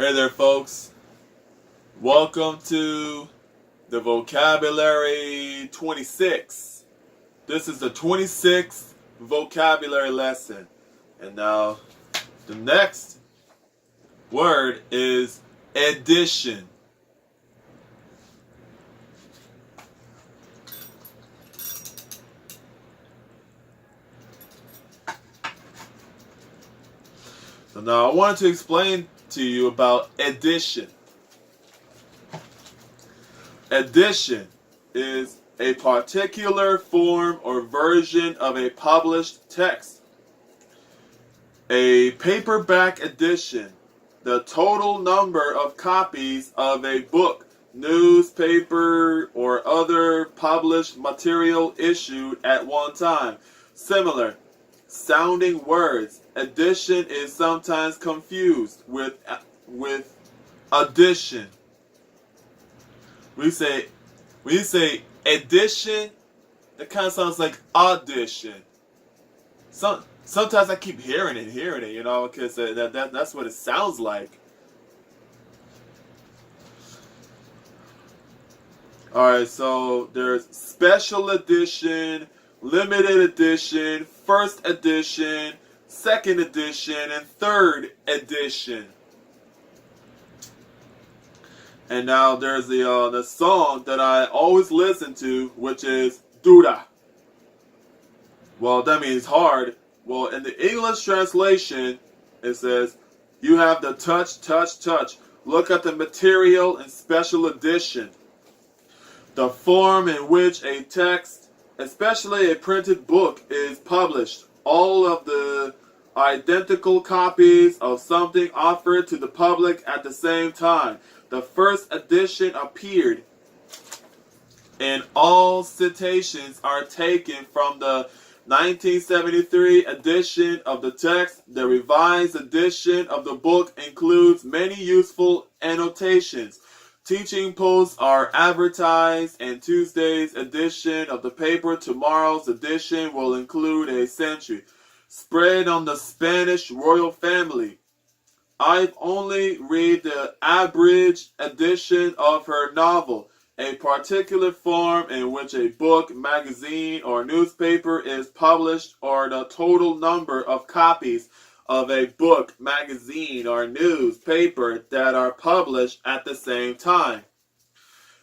Hey there, folks. Welcome to the Vocabulary 26. This is the 26th vocabulary lesson. And now, the next word is edition. So now I wanted to explain to you about edition. Edition is a particular form or version of a published text. A paperback edition, the total number of copies of a book, newspaper, or other published material issued at one time. Similar sounding words. Edition is sometimes confused with addition. When you say edition, that kind of sounds like audition. Sometimes I keep hearing it, because that's what it sounds like. Alright, so there's special edition, limited edition, first edition, second edition, and third edition. And now there's the song that I always listen to, which is Dura. Well, that means hard. Well, in the English translation, it says, you have the touch, touch, touch. Look at the material in special edition. The form in which a text, especially a printed book, is published. All of the identical copies of something offered to the public at the same time. The first edition appeared, and all citations are taken from the 1973 edition of the text. The revised edition of the book includes many useful annotations. Teaching posts are advertised, and Tuesday's edition of the paper, tomorrow's edition, will include a century spread on the Spanish royal family. I've only read the abridged edition of her novel, a particular form in which a book, magazine, or newspaper is published, or the total number of copies of a book, magazine, or newspaper that are published at the same time.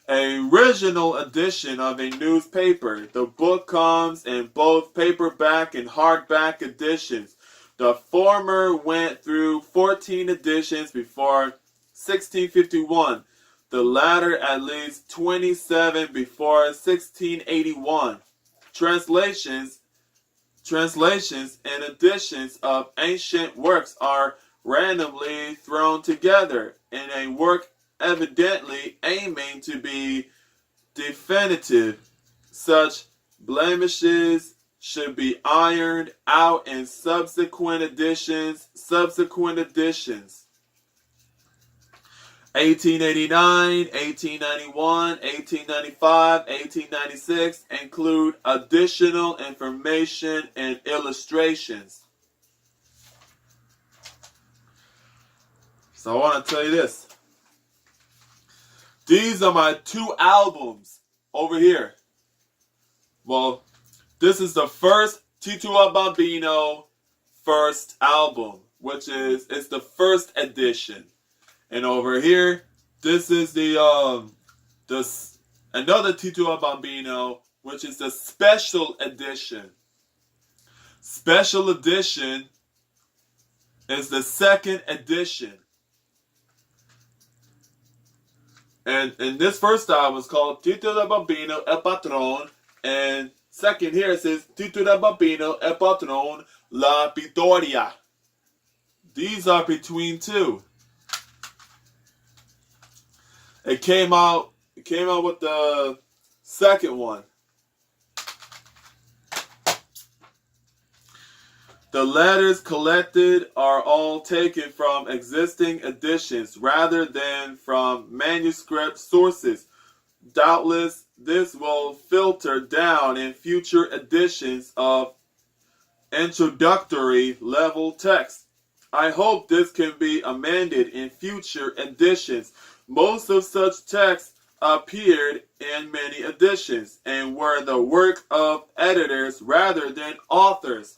An original edition of a newspaper. The book comes in both paperback and hardback editions. The former went through 14 editions before 1651. The latter at least 27 before 1681. Translations and editions of ancient works are randomly thrown together in a work evidently aiming to be definitive. Such blemishes should be ironed out in subsequent editions. 1889, 1891, 1895, 1896 include additional information and illustrations. So I want to tell you this. These are my two albums over here. Well, this is the first Tito Bambino first album, which is the first edition. And over here, this is another Tito Bambino, which is the special edition. Special edition is the second edition. And this first album is called Tito da Bambino El Patron, and second here it says Tito da Bambino El Patron La Vittoria. These are between two. It came out with the second one. The letters collected are all taken from existing editions rather than from manuscript sources. Doubtless, this will filter down in future editions of introductory level text. I hope this can be amended in future editions. Most of such texts appeared in many editions and were the work of editors rather than authors.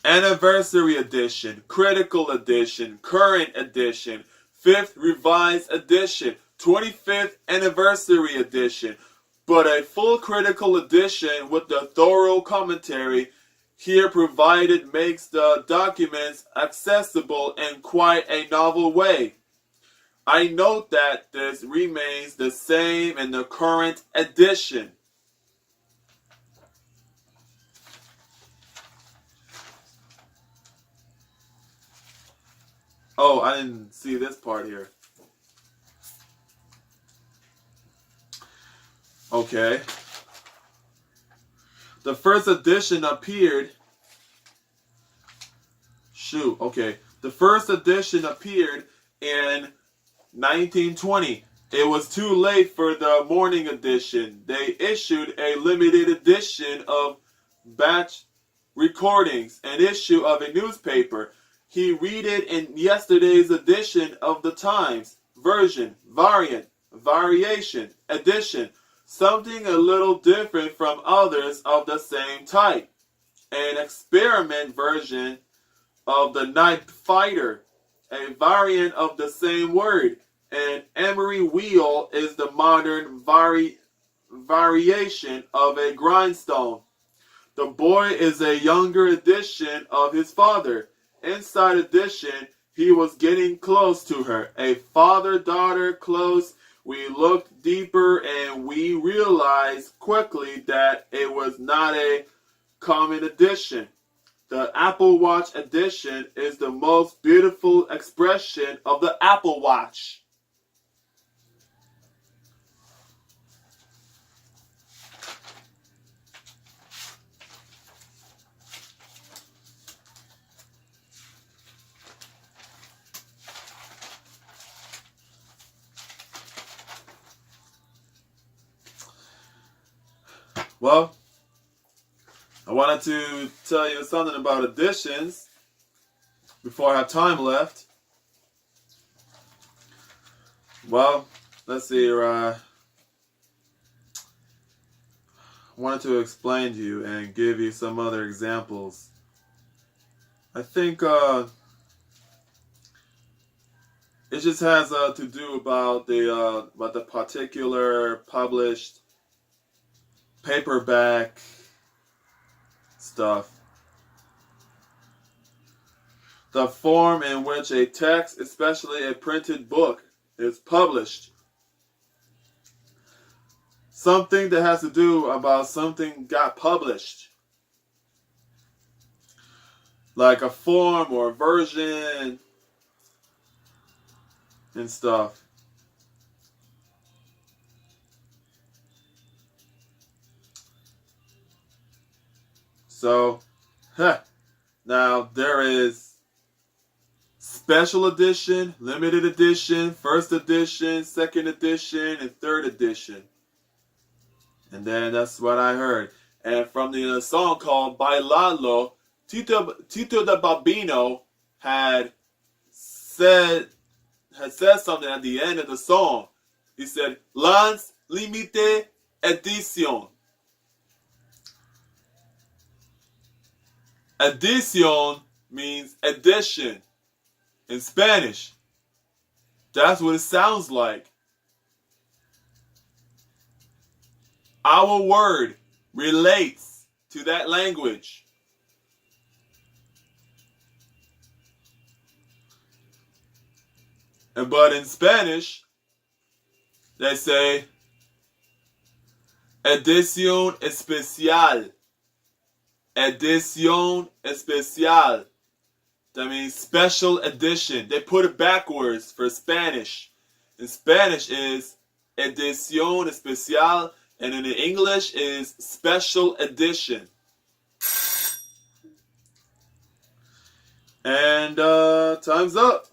Anniversary edition, critical edition, current edition, 5th revised edition, 25th anniversary edition. But a full critical edition with the thorough commentary here provided makes the documents accessible in quite a novel way. I note that this remains the same in the current edition. Oh, I didn't see this part here. Okay. The first edition appeared. The first edition appeared in 1920. It was too late for the morning edition. They issued a limited edition of batch recordings, an issue of a newspaper. He read it in yesterday's edition of the Times. Version, variant, variation, edition. Something a little different from others of the same type. An experiment version of the Night Fighter, a variant of the same word. An emery wheel is the modern variation of a grindstone. The boy is a younger edition of his father. Inside edition, he was getting close to her. A father-daughter close. We looked deeper and we realized quickly that it was not a common edition. The Apple Watch edition is the most beautiful expression of the Apple Watch. Well, I wanted to tell you something about editions before I have time left. Well, let's see here. I wanted to explain to you and give you some other examples. I think it just has to do about the particular published paperback stuff. The form in which a text, especially a printed book, is published. Something that has to do about something got published. Like a form or a version and stuff. So, now there is special edition, limited edition, first edition, second edition, and third edition. And then that's what I heard. And from the song called Bailalo, Tito the Bambino had said something at the end of the song. He said, Lance Limite Edition. Edition means edition in Spanish. That's what it sounds like. Our word relates to that language. But in Spanish, they say edición especial. Edición especial. That means special edition. They put it backwards for Spanish. In Spanish is edición especial, and in English is special edition. And time's up.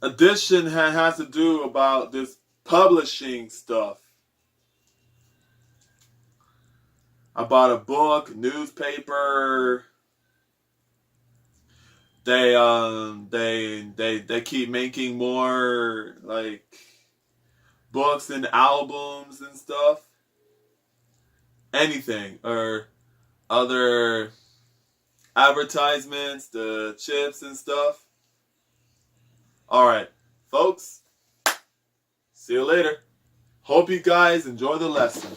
addition has to do about this publishing stuff. About a book, newspaper. They keep making more like books and albums and stuff. Anything or other advertisements, the chips and stuff. All right, folks. See you later. Hope you guys enjoy the lesson.